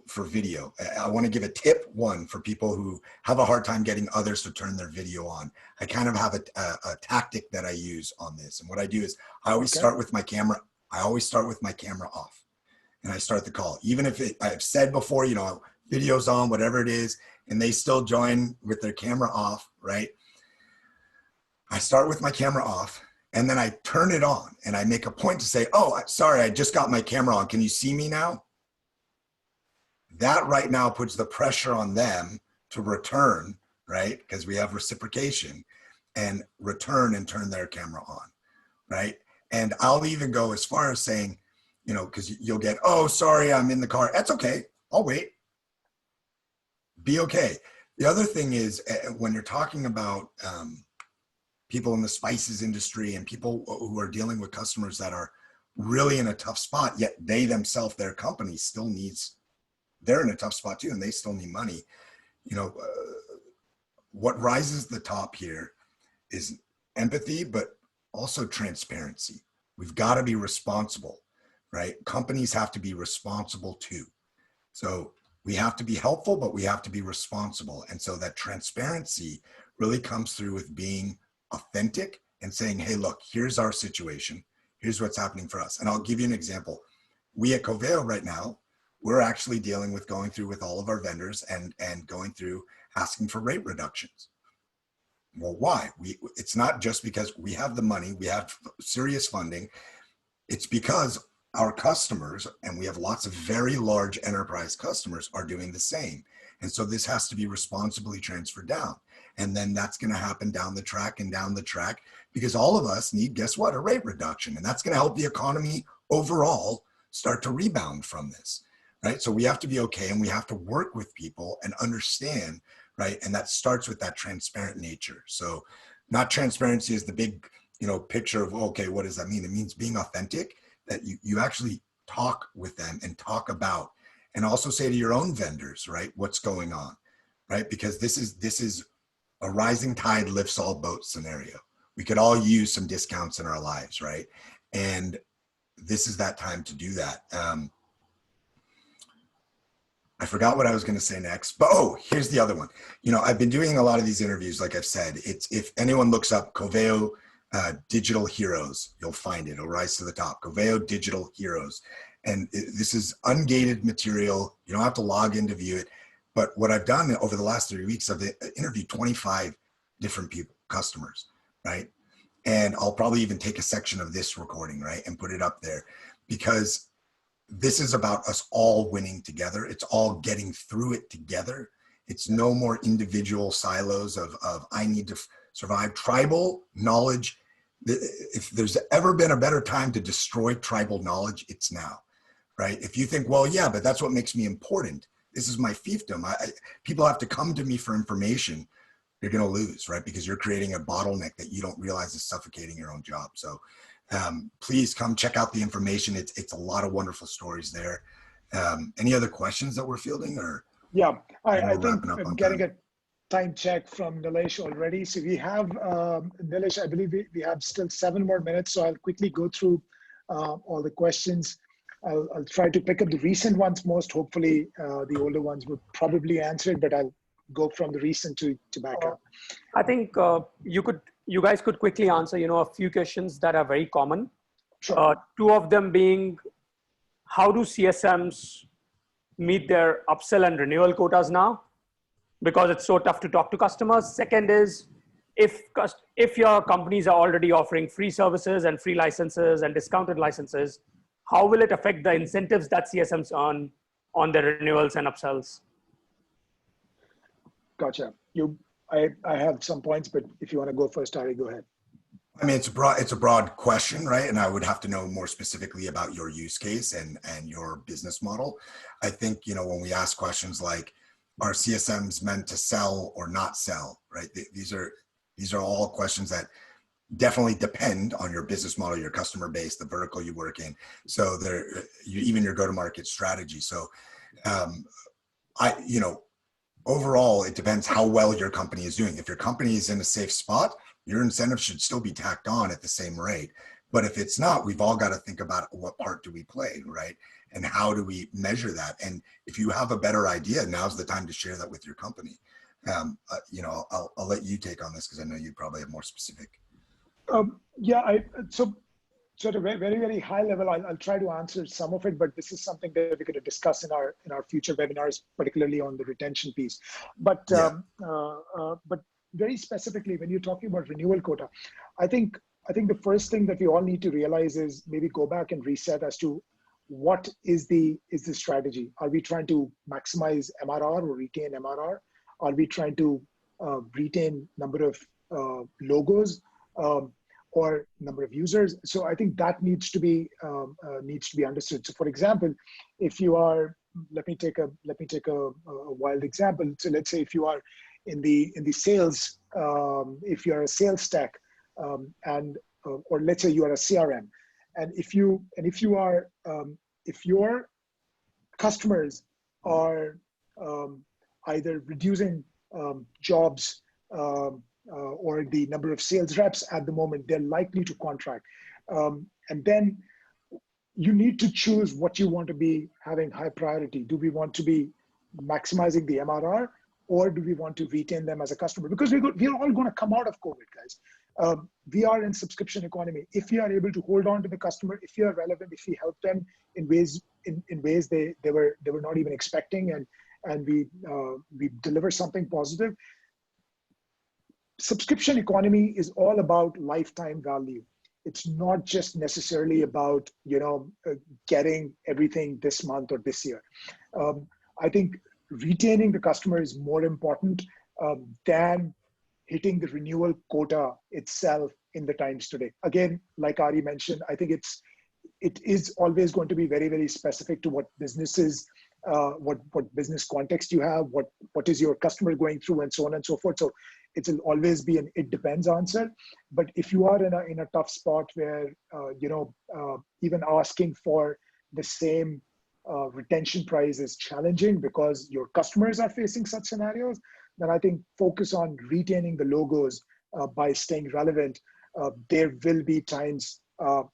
for video, I want to give a tip one for people who have a hard time getting others to turn their video on. I kind of have a tactic that I use on this. And what I do is I always start with my camera. I always start with my camera off and I start the call. Even if I've said before, video's on, whatever it is, and they still join with their camera off, right? I start with my camera off. And then I turn it on and I make a point to say, oh, sorry, I just got my camera on. Can you see me now? That right now puts the pressure on them to return, right? Because we have reciprocation, and return and turn their camera on, right? And I'll even go as far as saying, because you'll get, oh, sorry, I'm in the car. That's okay. I'll wait. Be okay. The other thing is when you're talking about, people in the spices industry and people who are dealing with customers that are really in a tough spot, yet they themselves, their company still needs, they're in a tough spot too, and they still need money. You know, what rises the top here is empathy, but also transparency. We've got to be responsible, right? Companies have to be responsible too. So we have to be helpful, but we have to be responsible. And so that transparency really comes through with being authentic and saying, hey, look, here's our situation. Here's what's happening for us. And I'll give you an example. We at Coveo right now, we're actually dealing with going through with all of our vendors and going through asking for rate reductions. Well, why? It's not just because we have the money, we have serious funding. It's because our customers, and we have lots of very large enterprise customers, are doing the same. And so this has to be responsibly transferred down. And then that's going to happen down the track and down the track, because all of us need, guess what, a rate reduction. And that's going to help the economy overall start to rebound from this, right? So we have to be okay, and we have to work with people and understand, right? And that starts with that transparent nature. So not transparency is the big, you know, picture of, okay, what does that mean? It means being authentic, that you actually talk with them and talk about, and also say to your own vendors, right, what's going on, right? Because this is a rising tide lifts all boats scenario. We could all use some discounts in our lives, right? And this is that time to do that. I forgot what I was going to say next, but oh, here's the other one. You know, I've been doing a lot of these interviews, like I've said. It's, if anyone looks up Coveo Digital Heroes, you'll find it. It'll rise to the top. Coveo Digital Heroes. And this is ungated material. You don't have to log in to view it. But what I've done over the last 3 weeks, I've interviewed 25 different people, customers, right? And I'll probably even take a section of this recording, right, and put it up there, because this is about us all winning together. It's all getting through it together. It's no more individual silos of I need to survive. Tribal knowledge, if there's ever been a better time to destroy tribal knowledge, it's now, right? If you think, well, yeah, but that's what makes me important. This is my fiefdom. People have to come to me for information. You're going to lose, right? Because you're creating a bottleneck that you don't realize is suffocating your own job. So please come check out the information. It's a lot of wonderful stories there. Any other questions that we're fielding, or? Yeah, I think I'm getting a time check from Nilesh already. So we have, Nilesh, I believe we have still 7 more minutes. So I'll quickly go through all the questions. I'll try to pick up the recent ones most. Hopefully the older ones would probably answer it, but I'll go from the recent to back up. I think you guys could quickly answer, you know, a few questions that are very common. Sure. 2 of them being, how do CSMs meet their upsell and renewal quotas now? Because it's so tough to talk to customers. Second is, if your companies are already offering free services and free licenses and discounted licenses, how will it affect the incentives that CSMs earn on their renewals and upsells? Gotcha. I have some points, but if you want to go first, Ari, go ahead. I mean, it's a broad question, right? And I would have to know more specifically about your use case and your business model. I think, you know, when we ask questions like, are CSMs meant to sell or not sell, right? These are all questions that definitely depend on your business model, your customer base, the vertical you work in. So even your go-to-market strategy. So overall, it depends how well your company is doing. If your company is in a safe spot, your incentive should still be tacked on at the same rate. But if it's not, we've all got to think about what part do we play, right? And how do we measure that? And if you have a better idea, now's the time to share that with your company. I'll let you take on this because I know you probably have more specific. So at a very, very high level, I'll try to answer some of it, but this is something that we're going to discuss in our future webinars, particularly on the retention piece. But very specifically, when you're talking about renewal quota, I think the first thing that we all need to realize is maybe go back and reset as to what is the strategy. Are we trying to maximize MRR or retain MRR? Are we trying to retain number of logos? Or number of users? So I think that needs to be understood. So for example, if you are, let me take a wild example. So let's say if you are in the sales, if you are a sales tech, or let's say you are a CRM, And if your customers are either reducing jobs or the number of sales reps at the moment, they're likely to contract. And then you need to choose what you want to be having high priority. Do we want to be maximizing the MRR, or do we want to retain them as a customer? Because we're all going to come out of COVID, guys. We are in subscription economy. If we are able to hold on to the customer, if we are relevant, if we help them in ways they were not even expecting, and we deliver something positive. Subscription economy is all about lifetime value. It's not just necessarily about getting everything this month or this year. I think retaining the customer is more important than hitting the renewal quota itself in the times today. Again, like Ari mentioned, I think it is always going to be very, very specific to what businesses, what business context you have, what is your customer going through, and so on and so forth. So it'll always be an "it depends" answer. But if you are in a tough spot where even asking for the same retention price is challenging because your customers are facing such scenarios, then I think focus on retaining the logos by staying relevant. There will be times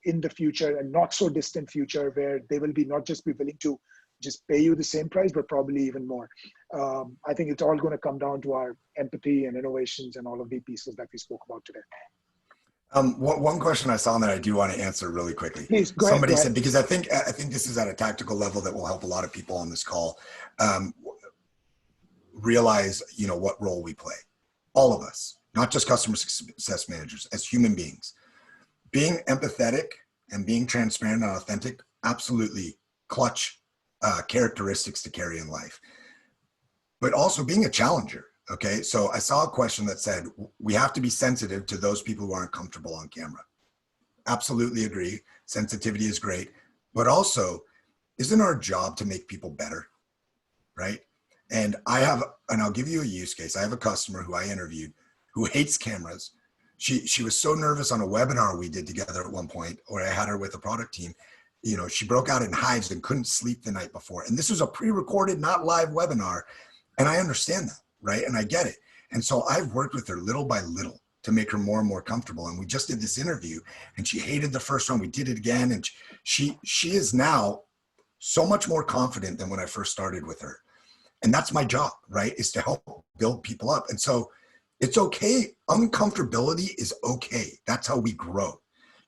in the future, and not so distant future, where they will be not just be willing to just pay you the same price, but probably even more. I think it's all going to come down to our empathy and innovations and all of the pieces that we spoke about today. One question I saw that I do want to answer really quickly. Please, go Somebody ahead. said, because I think this is at a tactical level that will help a lot of people on this call realize, what role we play. All of us, not just customer success managers, as human beings. Being empathetic and being transparent and authentic, absolutely clutch characteristics to carry in life. But also being a challenger. Okay, so I saw a question that said, we have to be sensitive to those people who aren't comfortable on camera. Absolutely agree. Sensitivity is great. But also, isn't our job to make people better? Right? And I'll give you a use case. I have a customer who I interviewed who hates cameras. She was so nervous on a webinar we did together at one point, or I had her with a product team. She broke out in hives and couldn't sleep the night before. And this was a pre-recorded, not live webinar. And I understand that. Right. And I get it. And so I've worked with her little by little to make her more and more comfortable. And we just did this interview and she hated the first one. We did it again. And she is now so much more confident than when I first started with her. And that's my job, right? Is to help build people up. And so it's okay. Uncomfortability is okay. That's how we grow.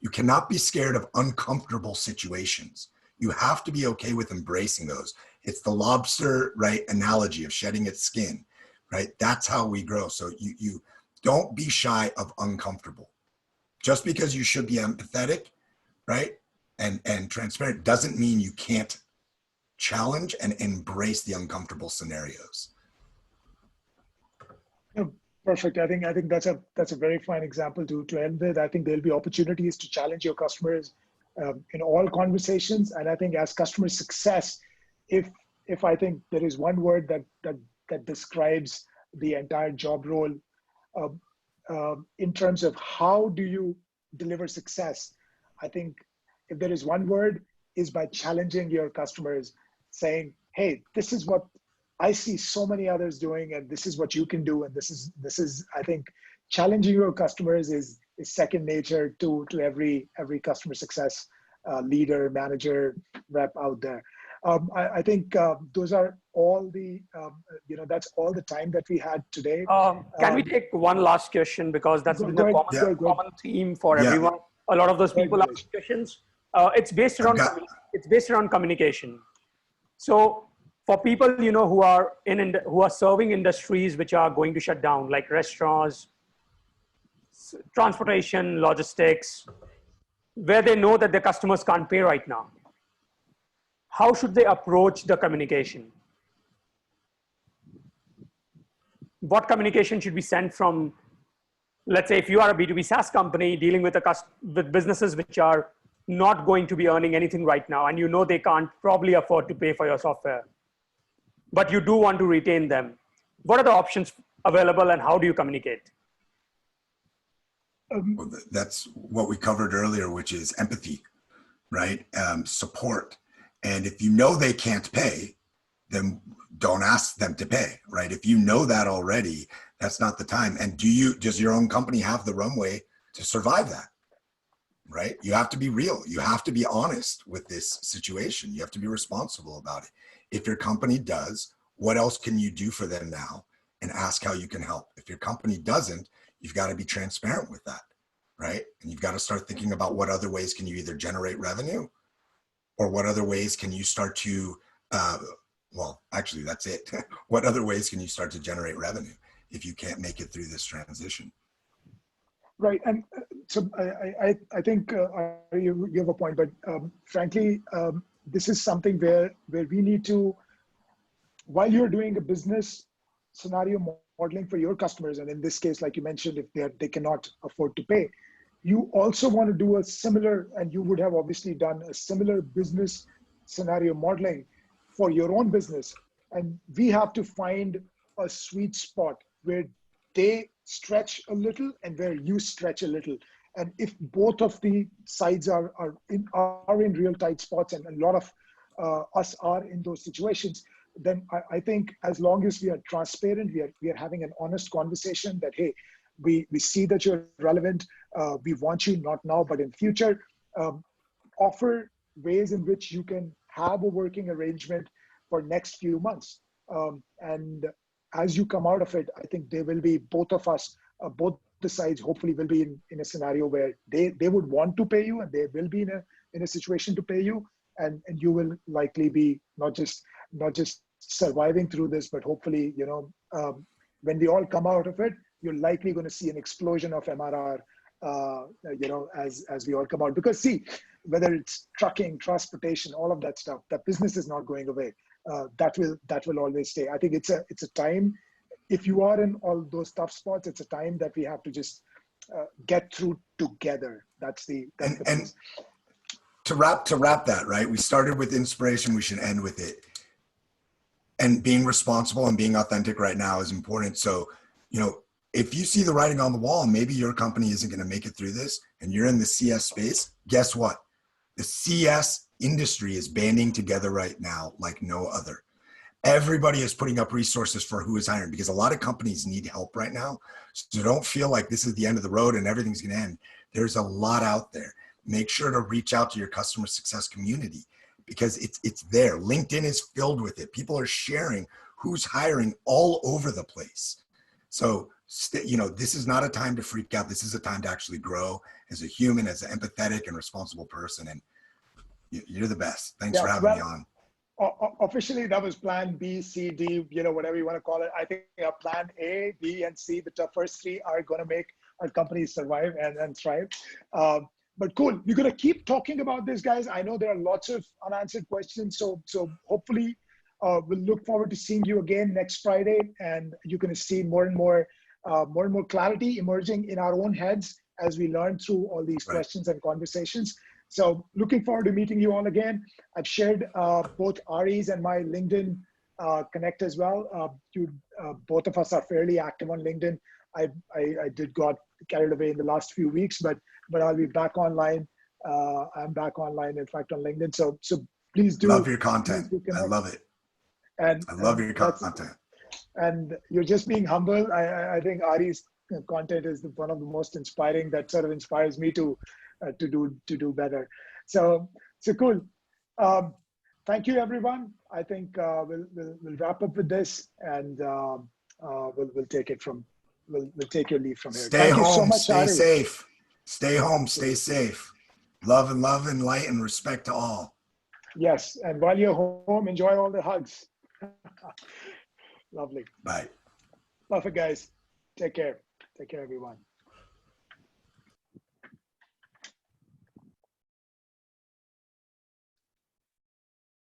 You cannot be scared of uncomfortable situations. You have to be okay with embracing those. It's the lobster, right, analogy of shedding its skin. Right? That's how we grow. So you don't be shy of uncomfortable. Just because you should be empathetic, right? And transparent doesn't mean you can't challenge and embrace the uncomfortable scenarios. Yeah, perfect. I think that's a very fine example to end with. I think there'll be opportunities to challenge your customers in all conversations. And I think as customer success, if I think there is one word that describes the entire job role in terms of how do you deliver success, I think if there is one word, is by challenging your customers, saying, hey, this is what I see so many others doing, and this is what you can do. And this is I think challenging your customers is second nature to every customer success leader, manager, rep out there. I think those are all the, that's all the time that we had today. Can we take one last question, because that's been a common theme for everyone. A lot of those people ask questions. It's based around communication. So for people who are who are serving industries which are going to shut down, like restaurants, transportation, logistics, where they know that their customers can't pay right now, how should they approach the communication? What communication should be sent from, let's say, if you are a B2B SaaS company dealing with businesses which are not going to be earning anything right now, and they can't probably afford to pay for your software, but you do want to retain them. What are the options available, and how do you communicate? That's what we covered earlier, which is empathy. right? Support. And if you know they can't pay, then don't ask them to pay, right? If you know that already, that's not the time. And does your own company have the runway to survive that, right? You have to be real. You have to be honest with this situation. You have to be responsible about it. If your company does, what else can you do for them now? And ask how you can help. If your company doesn't, you've got to be transparent with that, right? And you've got to start thinking about what other ways can you either generate revenue, or what other ways can you start to, well, actually that's it. What other ways can you start to generate revenue if you can't make it through this transition? Right, and so I think you have a point, but frankly, this is something where we need to, while you're doing a business scenario modeling for your customers, and in this case, like you mentioned, if they cannot afford to pay, you also want to do a similar, and you would have obviously done a similar business scenario modeling for your own business. And we have to find a sweet spot where they stretch a little and where you stretch a little. And if both of the sides are in real tight spots, and a lot of us are in those situations, then I think as long as we are transparent, we are having an honest conversation that, hey, we see that you're relevant. We want you not now, but in future. Offer ways in which you can have a working arrangement for next few months. And as you come out of it, I think they will be, both of us, both the sides hopefully will be in a scenario where they would want to pay you, and they will be in a situation to pay you, and you will likely be not just surviving through this, but hopefully, when we all come out of it, you're likely going to see an explosion of MRR, as we all come out. Because see, whether it's trucking, transportation, all of that stuff, that business is not going away. That will always stay. I think it's a time, if you are in all those tough spots, it's a time that we have to just get through together. That's the piece. To wrap that, right? We started with inspiration. We should end with it. And being responsible and being authentic right now is important. So, if you see the writing on the wall, maybe your company isn't going to make it through this, and you're in the CS space, guess what? The CS industry is banding together right now like no other. Everybody is putting up resources for who is hiring, because a lot of companies need help right now. So don't feel like this is the end of the road and everything's going to end. There's a lot out there. Make sure to reach out to your customer success community, because it's there. LinkedIn is filled with it. People are sharing who's hiring all over the place. So, this is not a time to freak out. This is a time to actually grow as a human, as an empathetic and responsible person. And you're the best. Thanks for having me on. Officially, that was plan B, C, D, whatever you want to call it. I think plan A, B, and C, the first three are going to make our companies survive and thrive. But cool, we're going to keep talking about this, guys. I know there are lots of unanswered questions. So hopefully we'll look forward to seeing you again next Friday, and you're going to see more and more clarity emerging in our own heads as we learn through all these questions and conversations. So looking forward to meeting you all again. I've shared both Ari's and my LinkedIn connect as well. Both of us are fairly active on LinkedIn. I got carried away in the last few weeks, but I'll be back online. I'm back online, in fact, on LinkedIn. So please do. Love your content. I love it. And I love your content. And you're just being humble. I think Ari's content is one of the most inspiring, that sort of inspires me to do better. So cool. Thank you, everyone. I think we'll wrap up with this, and we'll take it from. We'll take your leave from here. Thank you so much, stay Ari. Safe. Stay home. Stay safe. Love and light and respect to all. Yes, and while you're home, enjoy all the hugs. Lovely. Bye. Perfect, guys. Take care. Take care, everyone.